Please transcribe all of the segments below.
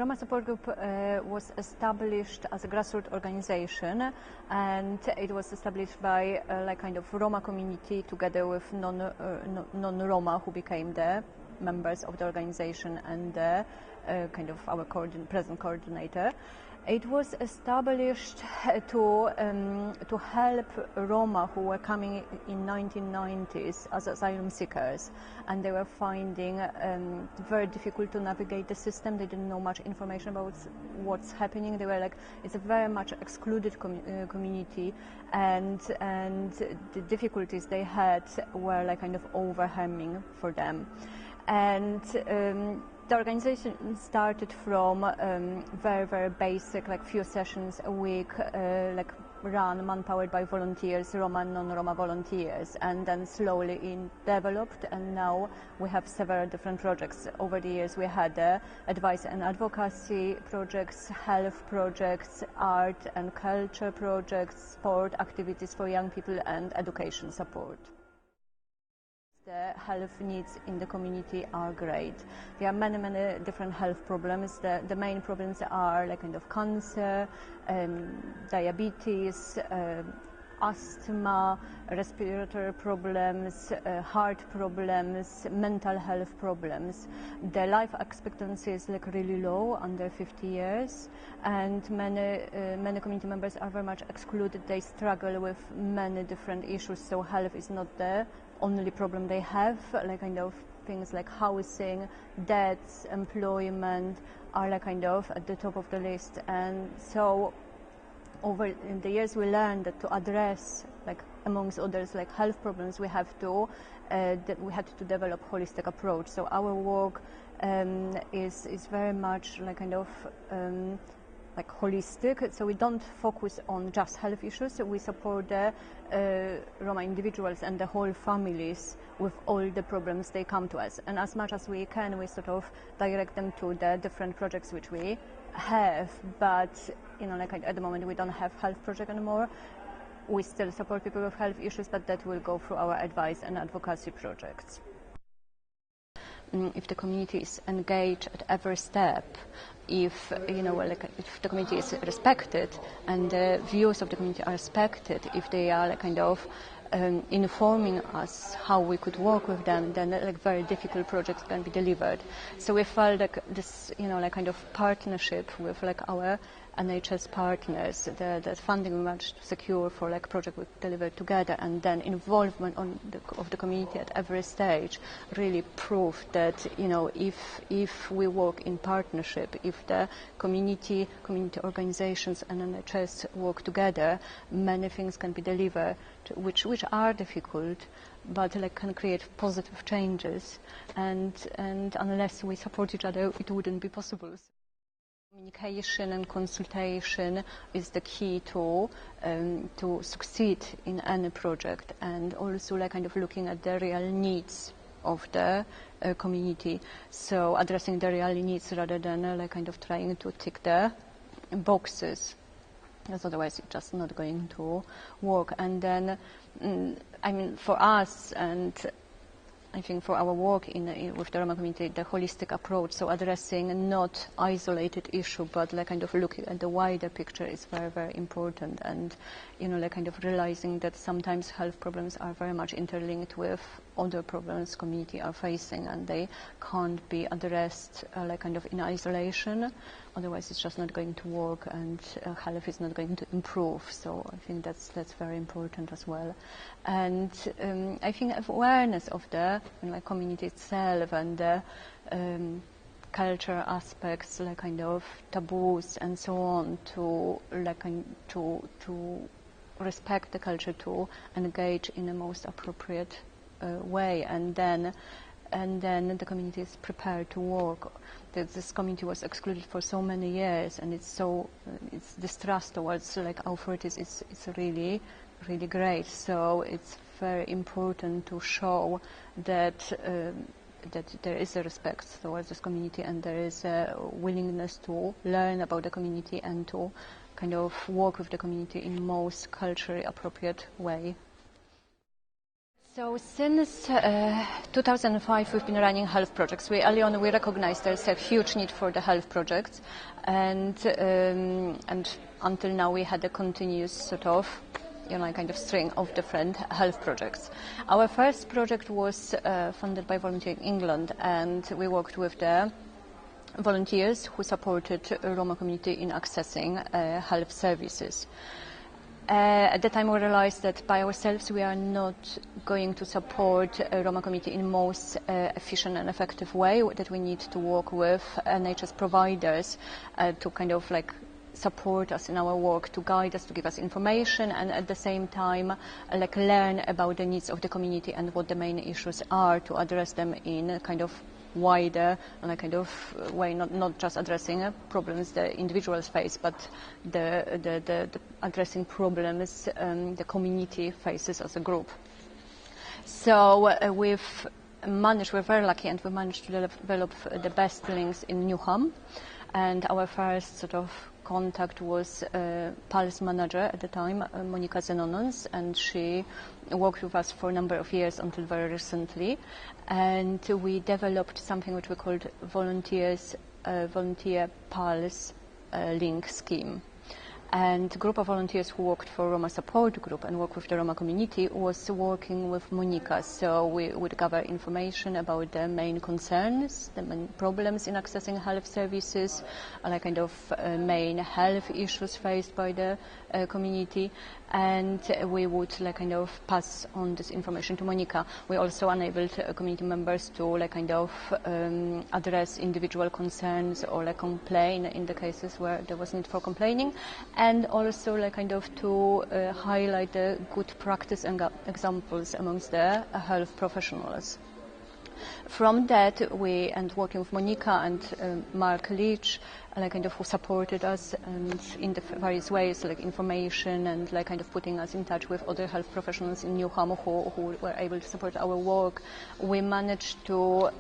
Roma Support Group was established as a grassroots organization, and it was established by like kind of Roma community together with non-Roma who became the members of the organization and the kind of our present coordinator. It was established to help Roma who were coming in 1990s as asylum seekers, and they were finding very difficult to navigate the system. They didn't know much information about what's happening. They were like, it's a very much excluded community, and the difficulties they had were like kind of overwhelming for them. And the organization started from very basic, like few sessions a week, like run man-powered by volunteers, Roma and non-Roma volunteers, and then slowly developed, and now we have several different projects. Over the years we had advice and advocacy projects, health projects, art and culture projects, sport activities for young people, and education support. The health needs in the community are great. There are many different health problems. The main problems are like kind of cancer, diabetes, asthma, respiratory problems, heart problems, mental health problems. The life expectancy is like really low, under 50 years, and many community members are very much excluded. They struggle with many different issues, so health is not the only problem they have. Like kind of things like housing, debts, employment are like kind of at the top of the list. And so over the years we learned that to address, like amongst others, like health problems, we had to develop holistic approach. So our work is very much like kind of like holistic, so we don't focus on just health issues. We support the Roma individuals and the whole families with all the problems they come to us, and as much as we can, we sort of direct them to the different projects which we have. But you know, like at the moment we don't have health project anymore. We still support people with health issues, but that will go through our advice and advocacy projects. If the community is engaged at every step, if you know, like if the community is respected and the views of the community are respected, if they are like kind of informing us how we could work with them, then like very difficult projects can be delivered. So we felt like this, you know, like kind of partnership with like our NHS partners, the funding we managed to secure for like project we delivered together, and then involvement of the community at every stage really proved that, you know, if we work in partnership, if the community organizations and NHS work together, many things can be delivered which are difficult, but like can create positive changes, and unless we support each other, it wouldn't be possible. Communication and consultation is the key to succeed in any project, and also like kind of looking at the real needs of the community. So addressing the real needs rather than like kind of trying to tick the boxes, because otherwise it's just not going to work. And then, I mean, for us, and I think for our work with the Roma community, the holistic approach, so addressing not isolated issue, but like kind of looking at the wider picture is very important. And you know, like kind of realizing that sometimes health problems are very much interlinked with other problems community are facing, and they can't be addressed like kind of in isolation. Otherwise, it's just not going to work, and health is not going to improve. So I think that's very important as well. And I think awareness of the community itself and the culture aspects, like kind of taboos and so on, to like to respect the culture, to engage in the most appropriate way, and then the community is prepared to work. This community was excluded for so many years, and it's distrust towards like authorities is really great. So it's very important to show that there is a respect towards this community, and there is a willingness to learn about the community and to kind of work with the community in most culturally appropriate way. So since 2005 we've been running health projects. Early on we recognized there's a huge need for the health projects, and until now we had a continuous sort of kind of string of different health projects. Our first project was funded by Volunteer in England, and we worked with the volunteers who supported Roma community in accessing health services. At the time we realized that by ourselves we are not going to support a Roma community in most efficient and effective way, that we need to work with NHS providers to kind of like support us in our work, to guide us, to give us information, and at the same time like learn about the needs of the community and what the main issues are, to address them in a kind of wider kind of way, not just addressing problems the individuals face, but the addressing problems the community faces as a group. So we're very lucky, and we managed to develop the best links in Newham, and our first sort of contact was Pulse manager at the time, Monika Zenonons, and she worked with us for a number of years until very recently, and we developed something which we called Volunteer Pulse link scheme. And a group of volunteers who worked for Roma Support Group and worked with the Roma community was working with Monika. So we would gather information about the main concerns, the main problems in accessing health services, like kind of main health issues faced by the community, and we would like kind of pass on this information to Monika. We also enabled community members to like kind of address individual concerns or like complain in the cases where there was need for complaining, and also like kind of to highlight the good practice and examples amongst the health professionals. From that, and working with Monika and Mark Leach, like kind of who supported us and in the various ways, like information and like kind of putting us in touch with other health professionals in Newham who were able to support our work, we managed to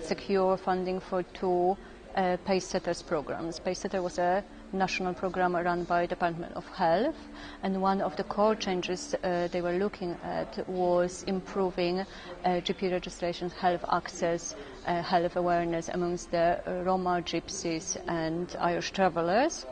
secure funding for 2 Pacesetters programs. Pacesetter was a national program run by Department of Health, and one of the core changes they were looking at was improving GP registration, health access, health awareness amongst the Roma, Gypsies and Irish travellers.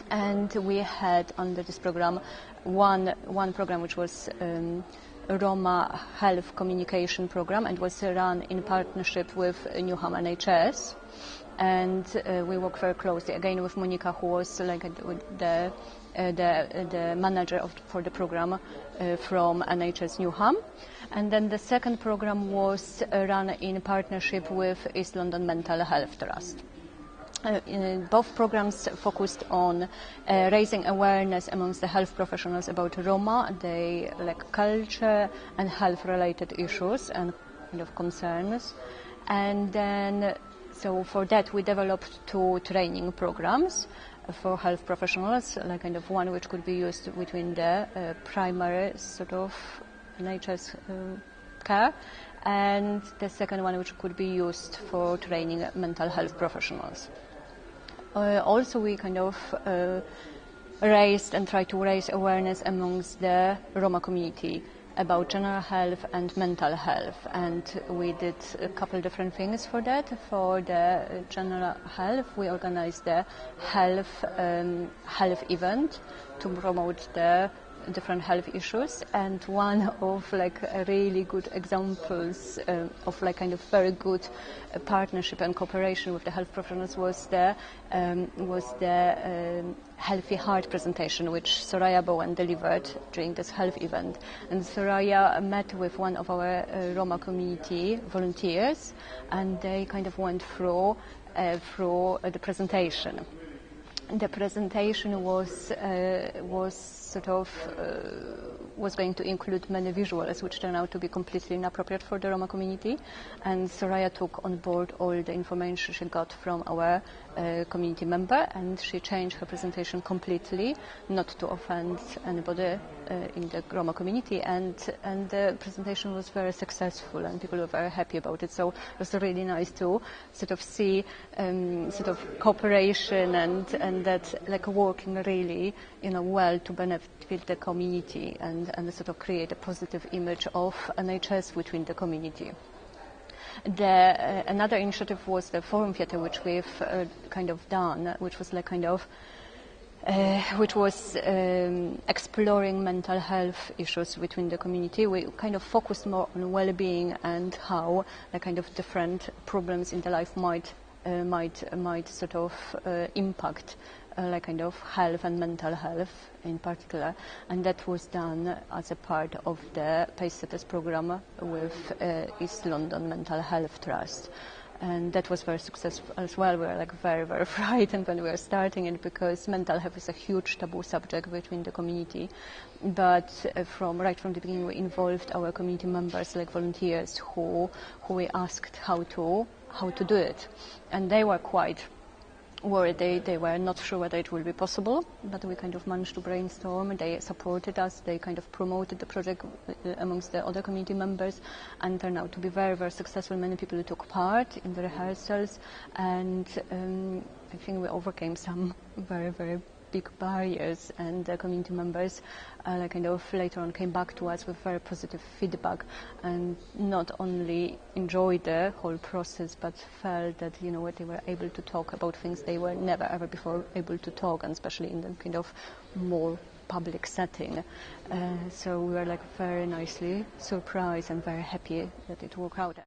And we had under this program one program which was Roma Health Communication Program, and was run in partnership with Newham NHS. And we work very closely again with Monika, who was like the manager for the program from NHS Newham. And then the second program was run in partnership with East London Mental Health Trust. Both programs focused on raising awareness amongst the health professionals about Roma, their like culture and health-related issues and kind of concerns. And then, so for that we developed 2 training programs for health professionals, like kind of one which could be used between the primary sort of NHS care, and the second one which could be used for training mental health professionals. Also we kind of raised and tried to raise awareness amongst the Roma community about general health and mental health, and we did a couple different things for that. For the general health, we organized the health event to promote the different health issues, and one of like really good examples of like kind of very good partnership and cooperation with the health professionals was the healthy heart presentation which Soraya Bowen delivered during this health event. And Soraya met with one of our Roma community volunteers, and they kind of went through the presentation. The presentation was going to include many visuals, which turned out to be completely inappropriate for the Roma community. And Soraya took on board all the information she got from our community member, and she changed her presentation completely, not to offend anybody in the Roma community, and the presentation was very successful, and people were very happy about it. So it was really nice to sort of see sort of cooperation and that like working really well to benefit the community and sort of create a positive image of NHS within the community. Another initiative was the Forum Theatre, which we've kind of done, which was like kind of which was exploring mental health issues within the community. We kind of focused more on well-being and how the kind of different problems in the life might sort of impact like kind of health and mental health in particular, and that was done as a part of the Pacesetters program with East London Mental Health Trust. And that was very successful as well. We were like very, very frightened when we were starting it, because mental health is a huge taboo subject within the community. But right from the beginning, we involved our community members, like volunteers, who we asked how to do it, and they were quite worried. They were not sure whether it will be possible, but we kind of managed to brainstorm. They supported us. They kind of promoted the project amongst the other community members, and turned out to be very, very successful. Many people took part in the rehearsals, and I think we overcame some very, very big barriers, and the community members kind of later on came back to us with very positive feedback, and not only enjoyed the whole process, but felt that they were able to talk about things they were never ever before able to talk, and especially in the kind of more public setting. So we were like very nicely surprised and very happy that it worked out.